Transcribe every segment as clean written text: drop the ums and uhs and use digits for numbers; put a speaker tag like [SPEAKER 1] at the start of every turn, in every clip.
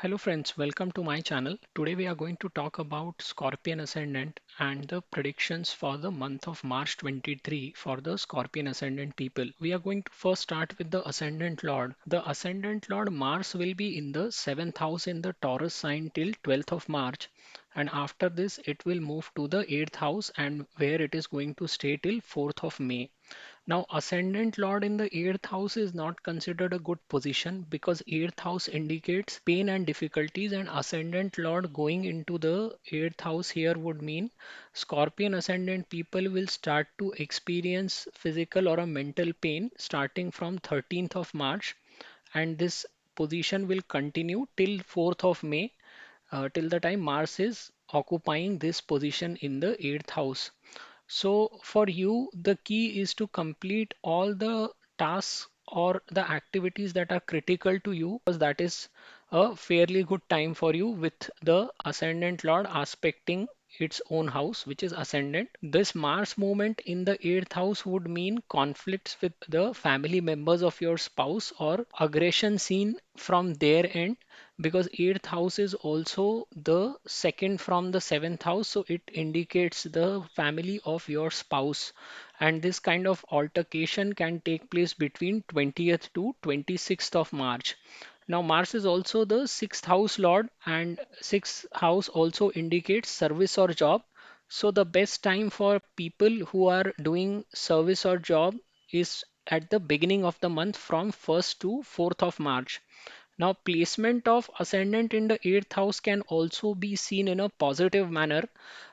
[SPEAKER 1] Hello friends, welcome to my channel. Today we are going to talk about Scorpion Ascendant and the predictions for the month of March 23 for the Scorpion Ascendant people. We are going to first start with the Ascendant Lord. The Ascendant Lord Mars will be in the 7th house in the Taurus sign till 12th of March, and after this it will move to the 8th house and where it is going to stay till 4th of May. Now, ascendant lord in the 8th house is not considered a good position because 8th house indicates pain and difficulties, and ascendant lord going into the 8th house here would mean Scorpion ascendant people will start to experience physical or a mental pain starting from 13th of March, and this position will continue till 4th of May, till the time Mars is occupying this position in the 8th house. So for you, the key is to complete all the tasks or the activities that are critical to you, because that is a fairly good time for you with the ascendant lord aspecting its own house, which is ascendant. This Mars movement in the 8th house would mean conflicts with the family members of your spouse or aggression seen from their end, because 8th house is also the second from the 7th house, so it indicates the family of your spouse, and this kind of altercation can take place between 20th to 26th of March. Now Mars is also the 6th house lord, and 6th house also indicates service or job. So the best time for people who are doing service or job is at the beginning of the month from 1st to 4th of March. Now, placement of ascendant in the 8th house can also be seen in a positive manner.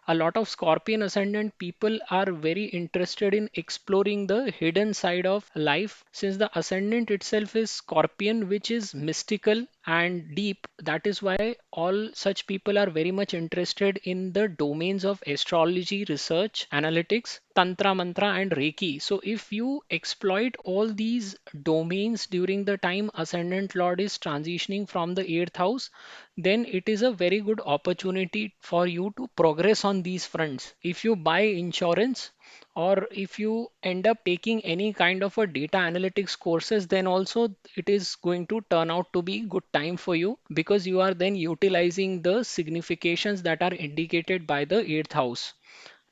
[SPEAKER 1] A lot of Scorpion ascendant people are very interested in exploring the hidden side of life, since the ascendant itself is Scorpion, which is mystical and deep. That is why all such people are very much interested in the domains of astrology, research, analytics, Tantra, Mantra, and Reiki. So, if you exploit all these domains during the time Ascendant Lord is transitioning from the 8th house, then it is a very good opportunity for you to progress on these fronts. If you buy insurance, or if you end up taking any kind of a data analytics courses, then also it is going to turn out to be good time for you, because you are then utilizing the significations that are indicated by the 8th house.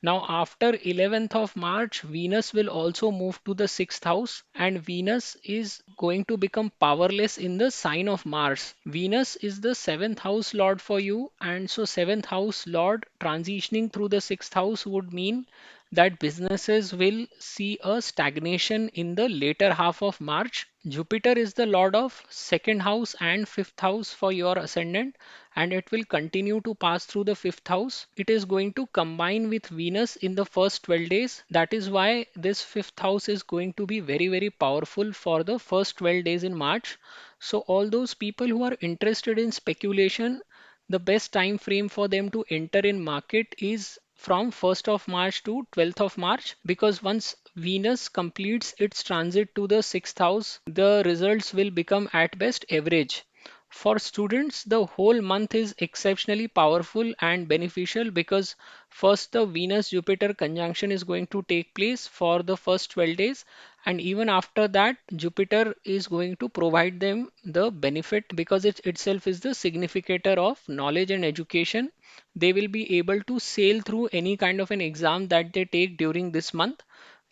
[SPEAKER 1] Now, after 11th of March, Venus will also move to the 6th house, and Venus is going to become powerless in the sign of Mars. Venus is the 7th house lord for you, and so 7th house lord transitioning through the 6th house would mean that businesses will see a stagnation in the later half of March. Jupiter is the lord of 2nd house and 5th house for your ascendant, and it will continue to pass through the 5th house. It is going to combine with Venus in the first 12 days. That is why this 5th house is going to be very, very powerful for the first 12 days in March. So all those people who are interested in speculation, the best time frame for them to enter in market is from 1st of March to 12th of March, because once Venus completes its transit to the 6th house, the results will become at best average. For students, the whole month is exceptionally powerful and beneficial, because first the Venus Jupiter conjunction is going to take place for the first 12 days, and even after that Jupiter is going to provide them the benefit, because it itself is the significator of knowledge and education. They will be able to sail through any kind of an exam that they take during this month.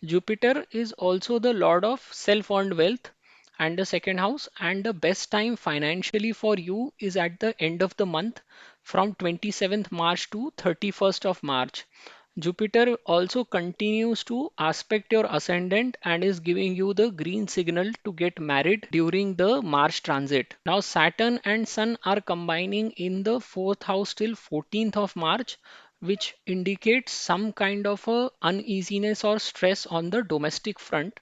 [SPEAKER 1] Jupiter is also the lord of self-earned wealth and the 2nd house, and the best time financially for you is at the end of the month from 27th March to 31st of March. Jupiter also continues to aspect your ascendant and is giving you the green signal to get married during the March transit. Now Saturn and Sun are combining in the 4th house till 14th of March, which indicates some kind of a uneasiness or stress on the domestic front.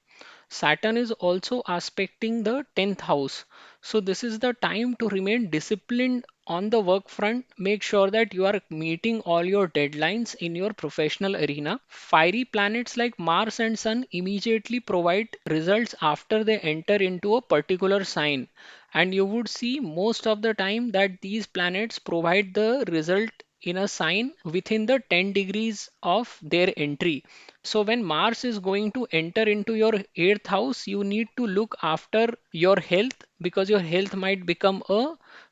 [SPEAKER 1] Saturn is also aspecting the 10th house. So this is the time to remain disciplined on the work front. Make sure that you are meeting all your deadlines in your professional arena. Fiery planets like Mars and Sun immediately provide results after they enter into a particular sign. And you would see most of the time that these planets provide the result in a sign within the 10 degrees of their entry. So when Mars is going to enter into your 8th house, you need to look after your health, because your health might become a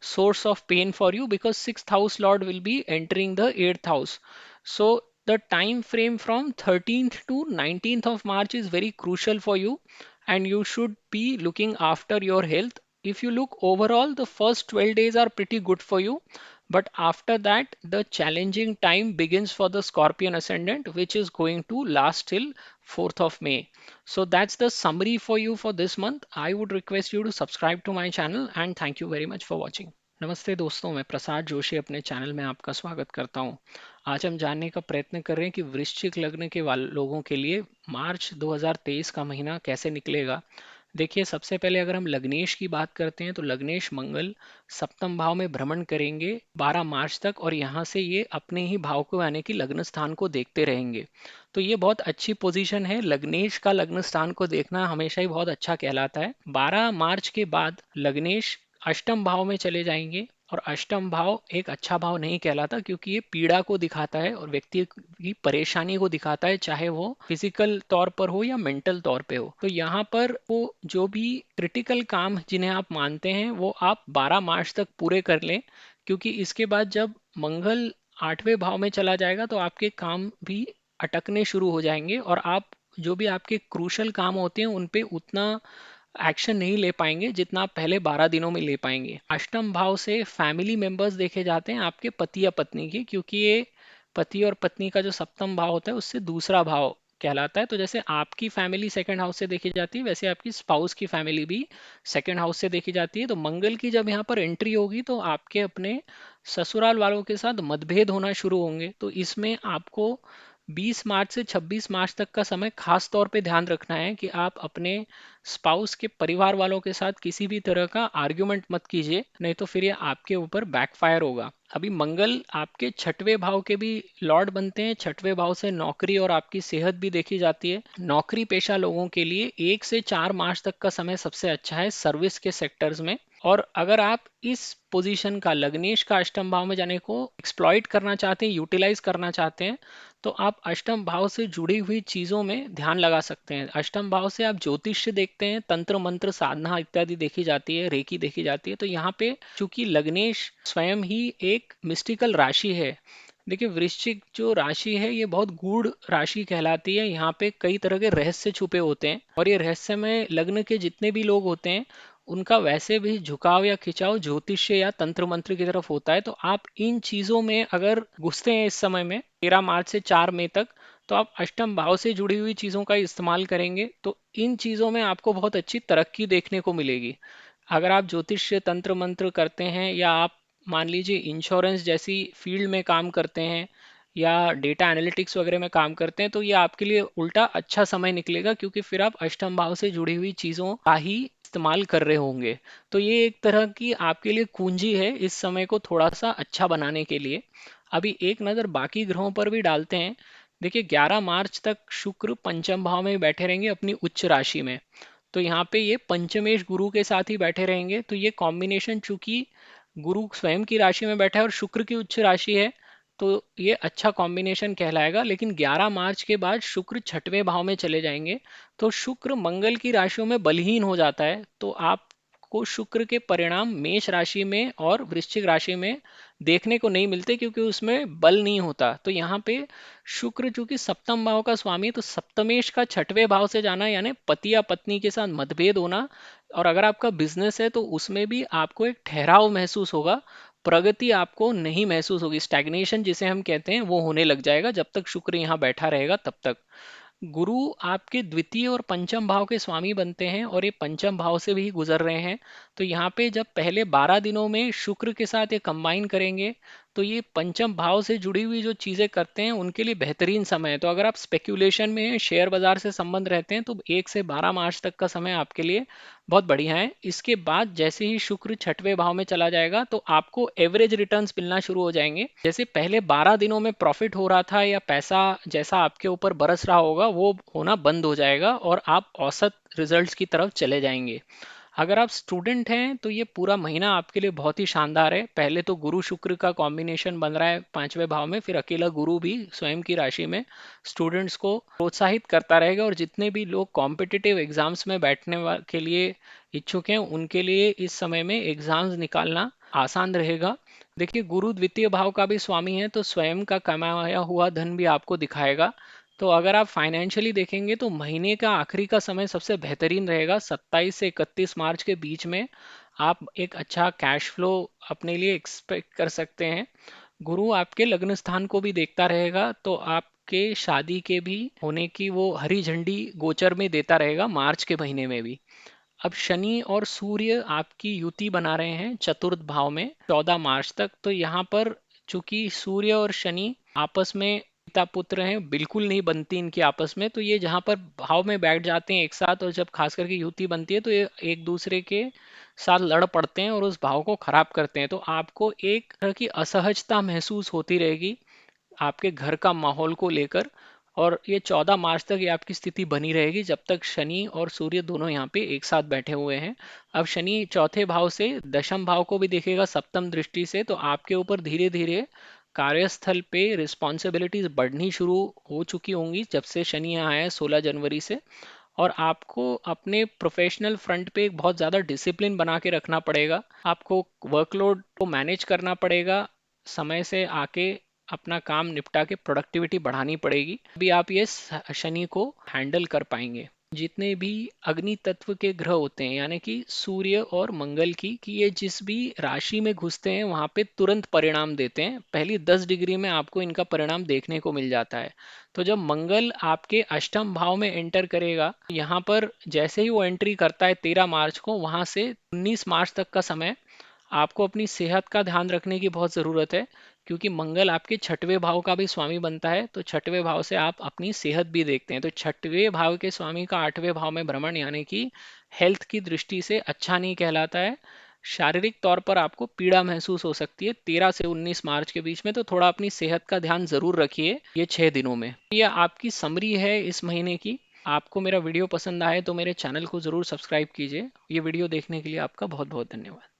[SPEAKER 1] source of pain for you, because 6th house lord will be entering the 8th house. So the time frame from 13th to 19th of March is very crucial for you, and you should be looking after your health. If you look overall, the first 12 days are pretty good for you, but after that, the challenging time begins for the Scorpion Ascendant, which is going to last till 4th of May. So that's the summary for you for this month. I would request you to subscribe to my channel, and thank you very much for watching. नमस्ते दोस्तों, मैं प्रसाद जोशी अपने channel में आपका स्वागत करता हूं। आज हम जानने का प्रयत्न कर रहे हैं कि वृश्चिक लग्न के लोगों के लिए मार्च 2023 का महीना कैसे निकलेगा। देखिए, सबसे पहले अगर हम लग्नेश की बात करते हैं तो लग्नेश मंगल सप्तम भाव में भ्रमण करेंगे 12 मार्च तक, और यहाँ से ये अपने ही भाव को यानी कि लग्न स्थान को देखते रहेंगे। तो ये बहुत अच्छी पोजीशन है। लग्नेश का लग्न स्थान को देखना हमेशा ही बहुत अच्छा कहलाता है। 12 मार्च के बाद लग्नेश अष्टम भाव में चले जाएंगे, और अष्टम भाव एक अच्छा भाव नहीं कहलाता, क्योंकि ये पीड़ा को दिखाता है और व्यक्ति की परेशानी को दिखाता है, चाहे वो फिजिकल तौर पर हो या मेंटल तौर पे हो। तो यहाँ पर वो जो भी क्रिटिकल काम जिन्हें आप मानते हैं वो आप 12 मार्च तक पूरे कर लें, क्योंकि इसके बाद जब मंगल 8वें भाव में चला जाएगा तो आपके काम भी अटकने शुरू हो जाएंगे, और आप जो भी आपके क्रूशल काम होते हैं उन पे उतना एक्शन नहीं ले पाएंगे जितना आप पहले 12 दिनों में ले पाएंगे। अष्टम भाव से फैमिली मेंबर्स देखे जाते हैं आपके पति या पत्नी के, क्योंकि ये पति और पत्नी का जो सप्तम भाव होता है उससे दूसरा भाव कहलाता है। तो जैसे आपकी फैमिली सेकंड हाउस से देखी जाती है, वैसे आपकी स्पाउस की फैमिली भी सेकंड हाउस से देखी जाती है। तो मंगल की जब यहाँ पर एंट्री होगी तो आपके अपने ससुराल वालों के साथ मतभेद होना शुरू होंगे। तो इसमें आपको 20 मार्च से 26 मार्च तक का समय खास तौर पे ध्यान रखना है कि आप अपने स्पाउस के परिवार वालों के साथ किसी भी तरह का आर्ग्यूमेंट मत कीजिए, नहीं तो फिर ये आपके ऊपर बैकफायर होगा। अभी मंगल आपके 6वें भाव के भी लॉर्ड बनते हैं। 6वें भाव से नौकरी और आपकी सेहत भी देखी जाती है। नौकरी पेशा लोगों के लिए 1 से 4 मार्च तक का समय सबसे अच्छा है सर्विस के सेक्टर्स में। और अगर आप इस पोजीशन का लग्नेश का अष्टम भाव में जाने को एक्सप्लॉइट करना चाहते हैं, यूटिलाइज करना चाहते हैं, तो आप अष्टम भाव से जुड़ी हुई चीजों में ध्यान लगा सकते हैं। अष्टम भाव से आप ज्योतिष देखते हैं, तंत्र मंत्र साधना इत्यादि देखी जाती है, रेकी देखी जाती है। तो यहाँ पे चूंकि लग्नेश स्वयं ही एक मिस्टिकल राशि है। देखिए, वृश्चिक जो राशि है ये बहुत गूढ़ राशि कहलाती है। यहाँ पे कई तरह के रहस्य छुपे होते हैं, और ये रहस्यमय लग्न के जितने भी लोग होते हैं उनका वैसे भी झुकाव या खिंचाव ज्योतिष्य या तंत्र मंत्र की तरफ होता है। तो आप इन चीजों में अगर घुसते हैं इस समय में 13 मार्च से 4 मई तक, तो आप अष्टम भाव से जुड़ी हुई चीजों का इस्तेमाल करेंगे तो इन चीजों में आपको बहुत अच्छी तरक्की देखने को मिलेगी। अगर आप ज्योतिष्य तंत्र मंत्र करते हैं, या आप मान लीजिए इंश्योरेंस जैसी फील्ड में काम करते हैं, या डेटा एनालिटिक्स वगैरह में काम करते हैं, तो ये आपके लिए उल्टा अच्छा समय निकलेगा, क्योंकि फिर आप अष्टम भाव से जुड़ी हुई चीजों का ही इस्तेमाल कर रहे होंगे। तो ये एक तरह की आपके लिए कुंजी है इस समय को थोड़ा सा अच्छा बनाने के लिए। अभी एक नज़र बाकी ग्रहों पर भी डालते हैं। देखिए, 11 मार्च तक शुक्र पंचम भाव में बैठे रहेंगे अपनी उच्च राशि में। तो यहाँ पे ये पंचमेश गुरु के साथ ही बैठे रहेंगे। तो ये कॉम्बिनेशन, चूंकि गुरु स्वयं की राशि में बैठा है और शुक्र की उच्च राशि है, तो ये अच्छा कॉम्बिनेशन कहलाएगा। लेकिन 11 मार्च के बाद शुक्र 6वें भाव में चले जाएंगे, तो शुक्र मंगल की राशियों में बलहीन हो जाता है। तो आपको शुक्र के परिणाम मेष राशि में और वृश्चिक राशि में देखने को नहीं मिलते, क्योंकि उसमें बल नहीं होता। तो यहाँ पे शुक्र चूंकि सप्तम भाव का स्वामी है, तो सप्तमेश का 6वें भाव से जाना यानी पति या पत्नी के साथ मतभेद होना। और अगर आपका बिजनेस है तो उसमें भी आपको एक ठहराव महसूस होगा, प्रगति आपको नहीं महसूस होगी। स्टैग्नेशन जिसे हम कहते हैं वो होने लग जाएगा जब तक शुक्र यहाँ बैठा रहेगा तब तक। गुरु आपके द्वितीय और पंचम भाव के स्वामी बनते हैं, और ये पंचम भाव से भी गुजर रहे हैं। तो यहाँ पे जब पहले 12 दिनों में शुक्र के साथ ये कंबाइन करेंगे, तो ये पंचम भाव से जुड़ी हुई जो चीजें करते हैं उनके लिए बेहतरीन समय है। तो अगर आप स्पेक्यूलेशन में हैं, शेयर बाजार से संबंध रहते हैं, तो 1 से 12 मार्च तक का समय आपके लिए बहुत बढ़िया है। इसके बाद जैसे ही शुक्र 6वें भाव में चला जाएगा तो आपको एवरेज रिटर्न्स मिलना शुरू हो जाएंगे। जैसे पहले 12 दिनों में प्रॉफिट हो रहा था या पैसा जैसा आपके ऊपर बरस रहा होगा वो होना बंद हो जाएगा, और आप औसत रिजल्ट्स की तरफ चले जाएंगे। अगर आप स्टूडेंट हैं तो ये पूरा महीना आपके लिए बहुत ही शानदार है। पहले तो गुरु शुक्र का कॉम्बिनेशन बन रहा है 5वें भाव में, फिर अकेला गुरु भी स्वयं की राशि में स्टूडेंट्स को प्रोत्साहित करता रहेगा। और जितने भी लोग कॉम्पिटिटिव एग्जाम्स में बैठने के लिए इच्छुक हैं उनके लिए इस समय में एग्जाम्स निकालना आसान रहेगा। देखिए, गुरु द्वितीय भाव का भी स्वामी है, तो स्वयं का कमाया हुआ धन भी आपको दिखाएगा। तो अगर आप फाइनेंशियली देखेंगे तो महीने का आखिरी का समय सबसे बेहतरीन रहेगा। 27 से 31 मार्च के बीच में आप एक अच्छा कैश फ्लो अपने लिए एक्सपेक्ट कर सकते हैं। गुरु आपके लग्न स्थान को भी देखता रहेगा, तो आपके शादी के भी होने की वो हरी झंडी गोचर में देता रहेगा मार्च के महीने में भी। अब शनि और सूर्य आपकी युति बना रहे हैं चतुर्थ भाव में 14 मार्च तक। तो यहाँ पर चूंकि सूर्य और शनि आपस में पिता पुत्र हैं, बिल्कुल नहीं बनती इनकी आपस में, तो ये जहाँ पर भाव में बैठ जाते हैं एक साथ और जब खास करके युति बनती है तो ये एक दूसरे के साथ लड़ पड़ते हैं और उस भाव को खराब करते हैं। तो आपको एक तरह की असहजता महसूस होती रहेगी आपके घर का माहौल को लेकर। और ये 14 मार्च तक ये आपकी स्थिति बनी रहेगी जब तक शनि और सूर्य दोनों यहाँ पे एक साथ बैठे हुए हैं। अब शनि चौथे भाव से दशम भाव को भी देखेगा सप्तम दृष्टि से, तो आपके ऊपर धीरे धीरे कार्यस्थल पे रिस्पॉन्सिबिलिटीज बढ़नी शुरू हो चुकी होंगी जब से शनि यहाँ है 16 जनवरी से। और आपको अपने प्रोफेशनल फ्रंट पे एक बहुत ज़्यादा डिसिप्लिन बना के रखना पड़ेगा। आपको वर्कलोड को मैनेज करना पड़ेगा, समय से आके अपना काम निपटा के प्रोडक्टिविटी बढ़ानी पड़ेगी, अभी आप ये शनि को हैंडल कर पाएंगे। जितने भी अग्नि तत्व के ग्रह होते हैं यानी कि सूर्य और मंगल की कि ये जिस भी राशि में घुसते हैं वहां पे तुरंत परिणाम देते हैं। पहली 10 डिग्री में आपको इनका परिणाम देखने को मिल जाता है। तो जब मंगल आपके अष्टम भाव में एंटर करेगा, यहाँ पर जैसे ही वो एंट्री करता है 13 मार्च को, वहां से 19 मार्च तक का समय आपको अपनी सेहत का ध्यान रखने की बहुत ज़रूरत है। क्योंकि मंगल आपके छठवें भाव का भी स्वामी बनता है, तो छठवें भाव से आप अपनी सेहत भी देखते हैं। तो छठवें भाव के स्वामी का 8वें भाव में भ्रमण यानी कि हेल्थ की दृष्टि से अच्छा नहीं कहलाता है। शारीरिक तौर पर आपको पीड़ा महसूस हो सकती है 13 से 19 मार्च के बीच में, तो थोड़ा अपनी सेहत का ध्यान जरूर रखिए ये 6 दिनों में। यह आपकी समरी है इस महीने की। आपको मेरा वीडियो पसंद आए तो मेरे चैनल को ज़रूर सब्सक्राइब कीजिए। ये वीडियो देखने के लिए आपका बहुत बहुत धन्यवाद।